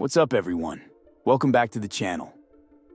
What's up, everyone? Welcome back to the channel.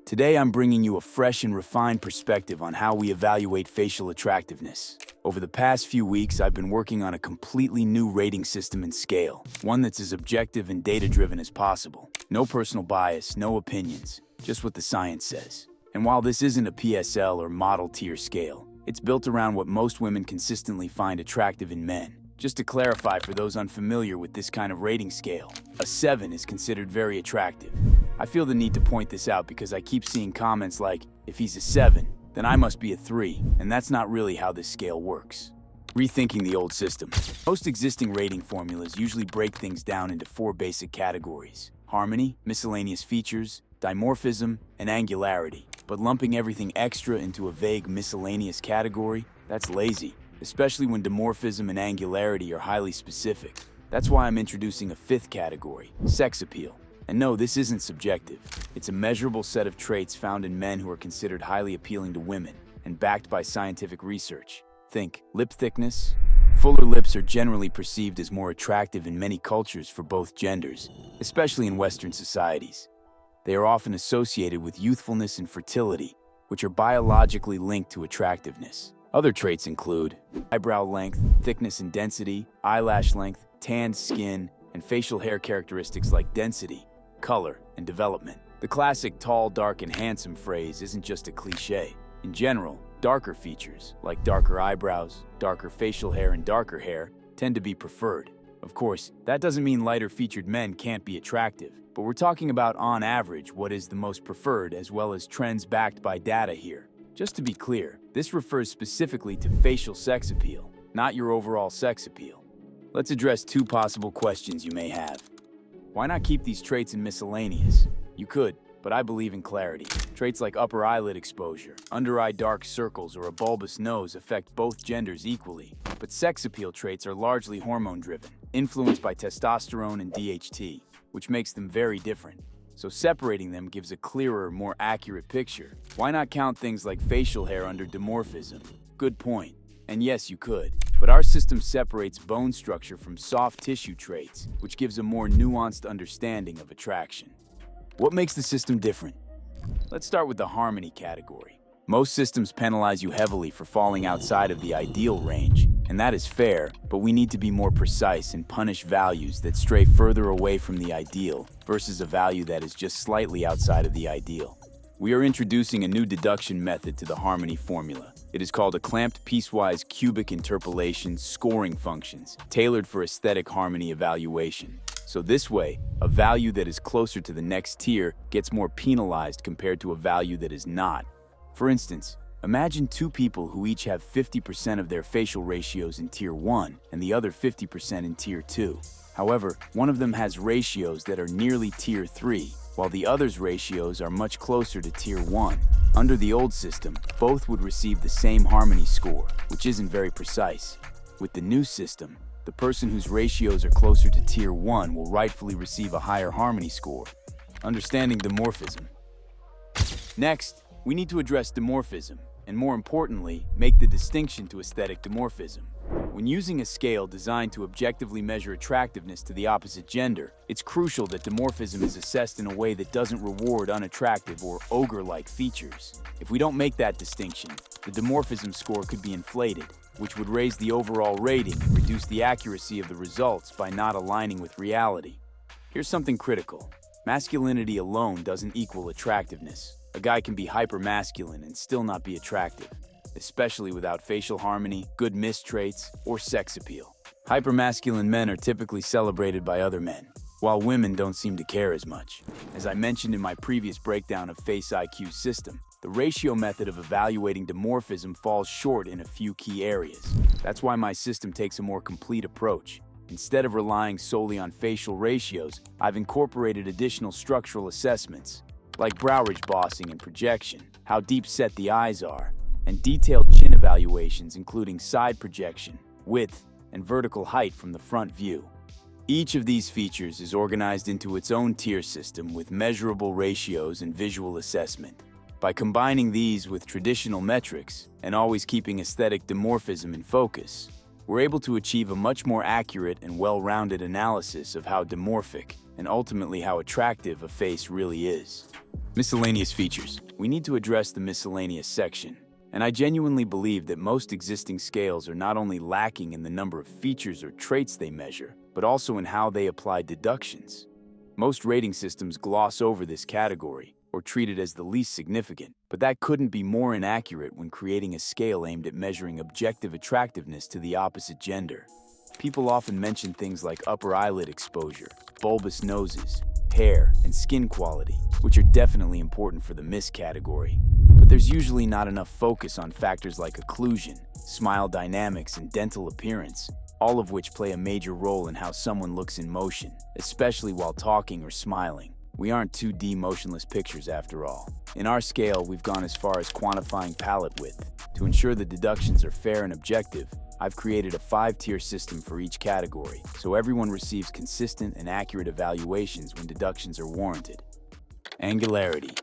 Today I'm bringing you a fresh and refined perspective on how we evaluate facial attractiveness. Over the past few weeks, I've been working on a completely new rating system and scale, one that's as objective and data-driven as possible. No personal bias, no opinions, just what the science says. And while this isn't a PSL or model tier scale, it's built around what most women consistently find attractive in men. Just to clarify for those unfamiliar with this kind of rating scale, a 7 is considered very attractive. I feel the need to point this out because I keep seeing comments like, if he's a 7, then I must be a 3, and that's not really how this scale works. Rethinking the old system. Most existing rating formulas usually break things down into 4 basic categories: harmony, miscellaneous features, dimorphism, and angularity. But lumping everything extra into a vague miscellaneous category, that's lazy, especially when dimorphism and angularity are highly specific. That's why I'm introducing a 5th category, sex appeal. And no, this isn't subjective. It's a measurable set of traits found in men who are considered highly appealing to women and backed by scientific research. Think lip thickness. Fuller lips are generally perceived as more attractive in many cultures for both genders, especially in Western societies. They are often associated with youthfulness and fertility, which are biologically linked to attractiveness. Other traits include eyebrow length, thickness and density, eyelash length, tanned skin, and facial hair characteristics like density, color, and development. The classic tall, dark, and handsome phrase isn't just a cliche. In general, darker features, like darker eyebrows, darker facial hair, and darker hair, tend to be preferred. Of course, that doesn't mean lighter-featured men can't be attractive, but we're talking about, on average, what is the most preferred as well as trends backed by data here. Just to be clear, this refers specifically to facial sex appeal, not your overall sex appeal. Let's address 2 possible questions you may have. Why not keep these traits in miscellaneous? You could, but I believe in clarity. Traits like upper eyelid exposure, under-eye dark circles, or a bulbous nose affect both genders equally, but sex appeal traits are largely hormone-driven, influenced by testosterone and DHT, which makes them very different. So separating them gives a clearer, more accurate picture. Why not count things like facial hair under dimorphism? Good point. And yes, you could. But our system separates bone structure from soft tissue traits, which gives a more nuanced understanding of attraction. What makes the system different? Let's start with the harmony category. Most systems penalize you heavily for falling outside of the ideal range, and that is fair, but we need to be more precise and punish values that stray further away from the ideal versus a value that is just slightly outside of the ideal. We are introducing a new deduction method to the harmony formula. It is called a clamped piecewise cubic interpolation scoring functions, tailored for aesthetic harmony evaluation. So this way, a value that is closer to the next tier gets more penalized compared to a value that is not. For instance, imagine 2 people who each have 50% of their facial ratios in Tier 1 and the other 50% in Tier 2. However, one of them has ratios that are nearly Tier 3, while the other's ratios are much closer to Tier 1. Under the old system, both would receive the same harmony score, which isn't very precise. With the new system, the person whose ratios are closer to Tier 1 will rightfully receive a higher harmony score. Understanding dimorphism. Next, we need to address dimorphism, and more importantly, make the distinction to aesthetic dimorphism. When using a scale designed to objectively measure attractiveness to the opposite gender, it's crucial that dimorphism is assessed in a way that doesn't reward unattractive or ogre-like features. If we don't make that distinction, the dimorphism score could be inflated, which would raise the overall rating and reduce the accuracy of the results by not aligning with reality. Here's something critical. Masculinity alone doesn't equal attractiveness. A guy can be hypermasculine and still not be attractive, especially without facial harmony, good miss traits, or sex appeal. Hypermasculine men are typically celebrated by other men, while women don't seem to care as much. As I mentioned in my previous breakdown of Face IQ's system, the ratio method of evaluating dimorphism falls short in a few key areas. That's why my system takes a more complete approach. Instead of relying solely on facial ratios, I've incorporated additional structural assessments, like brow ridge bossing and projection, how deep set the eyes are, and detailed chin evaluations including side projection, width, and vertical height from the front view. Each of these features is organized into its own tier system with measurable ratios and visual assessment. By combining these with traditional metrics and always keeping aesthetic dimorphism in focus, we're able to achieve a much more accurate and well-rounded analysis of how dimorphic and ultimately how attractive a face really is. Miscellaneous features. We need to address the miscellaneous section. And I genuinely believe that most existing scales are not only lacking in the number of features or traits they measure, but also in how they apply deductions. Most rating systems gloss over this category or treat it as the least significant, but that couldn't be more inaccurate when creating a scale aimed at measuring objective attractiveness to the opposite gender. People often mention things like upper eyelid exposure, bulbous noses, hair, and skin quality, which are definitely important for the miss category. But there's usually not enough focus on factors like occlusion, smile dynamics, and dental appearance, all of which play a major role in how someone looks in motion, especially while talking or smiling. We aren't 2D motionless pictures after all. In our scale, we've gone as far as quantifying palette width. To ensure the deductions are fair and objective, I've created a 5-tier system for each category, so everyone receives consistent and accurate evaluations when deductions are warranted. Angularity.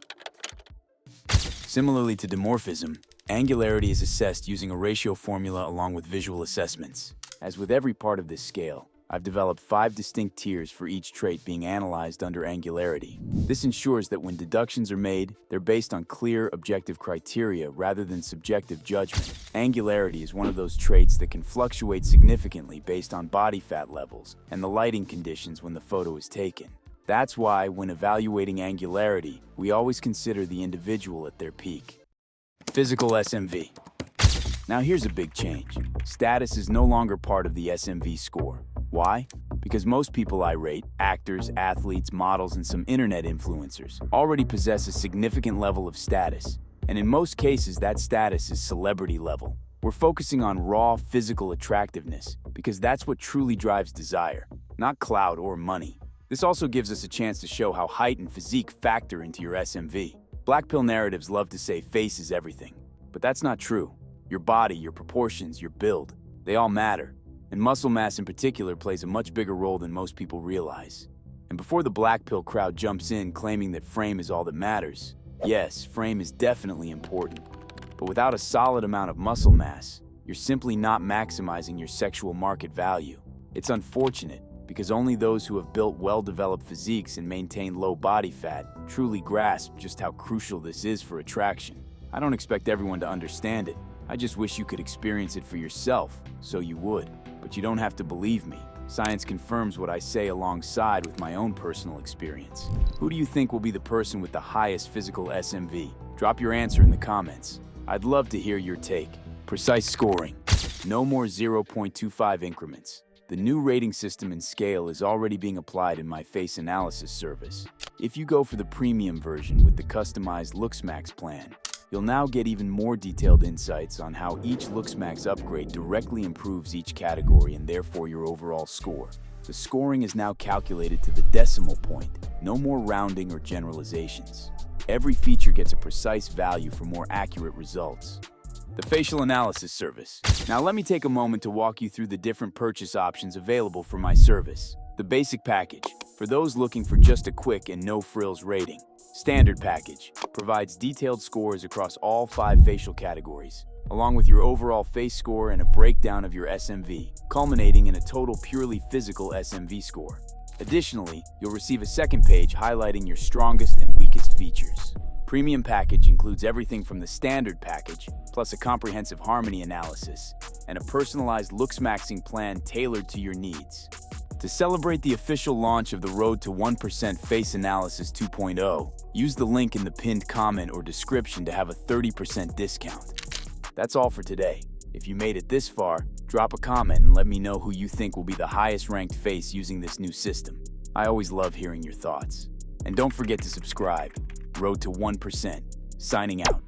Similarly to Demorphism, Angularity is assessed using a ratio formula along with visual assessments. As with every part of this scale, I've developed 5 distinct tiers for each trait being analyzed under Angularity. This ensures that when deductions are made, they're based on clear, objective criteria rather than subjective judgment. Angularity is one of those traits that can fluctuate significantly based on body fat levels and the lighting conditions when the photo is taken. That's why, when evaluating Angularity, we always consider the individual at their peak. Physical SMV. Now here's a big change. Status is no longer part of the SMV score. Why? Because most people I rate, actors, athletes, models, and some internet influencers, already possess a significant level of status. And in most cases, that status is celebrity level. We're focusing on raw physical attractiveness because that's what truly drives desire, not clout or money. This also gives us a chance to show how height and physique factor into your SMV. Black pill narratives love to say face is everything, but that's not true. Your body, your proportions, your build, they all matter. And muscle mass in particular plays a much bigger role than most people realize. And before the black pill crowd jumps in claiming that frame is all that matters, yes, frame is definitely important. But without a solid amount of muscle mass, you're simply not maximizing your sexual market value. It's unfortunate, because only those who have built well-developed physiques and maintain low body fat truly grasp just how crucial this is for attraction. I don't expect everyone to understand it. I just wish you could experience it for yourself, so you would. But you don't have to believe me. Science confirms what I say alongside with my own personal experience. Who do you think will be the person with the highest physical SMV? Drop your answer in the comments. I'd love to hear your take. Precise scoring. No more 0.25 increments. The new rating system and scale is already being applied in my face analysis service. If you go for the premium version with the customized LooksMax plan, you'll now get even more detailed insights on how each LooksMax upgrade directly improves each category and therefore your overall score. The scoring is now calculated to the decimal point, no more rounding or generalizations. Every feature gets a precise value for more accurate results. The facial analysis service. Now let me take a moment to walk you through the different purchase options available for my service. The basic package, for those looking for just a quick and no-frills rating. Standard package provides detailed scores across all 5 facial categories, along with your overall face score and a breakdown of your SMV, culminating in a total purely physical SMV score. Additionally, you'll receive a second page highlighting your strongest and weakest features. Premium package includes everything from the standard package, plus a comprehensive harmony analysis, and a personalized LooksMaxing plan tailored to your needs. To celebrate the official launch of the Road to 1% Face Analysis 2.0, use the link in the pinned comment or description to have a 30% discount. That's all for today. If you made it this far, drop a comment and let me know who you think will be the highest ranked face using this new system. I always love hearing your thoughts. And don't forget to subscribe. Road to 1%. Signing out.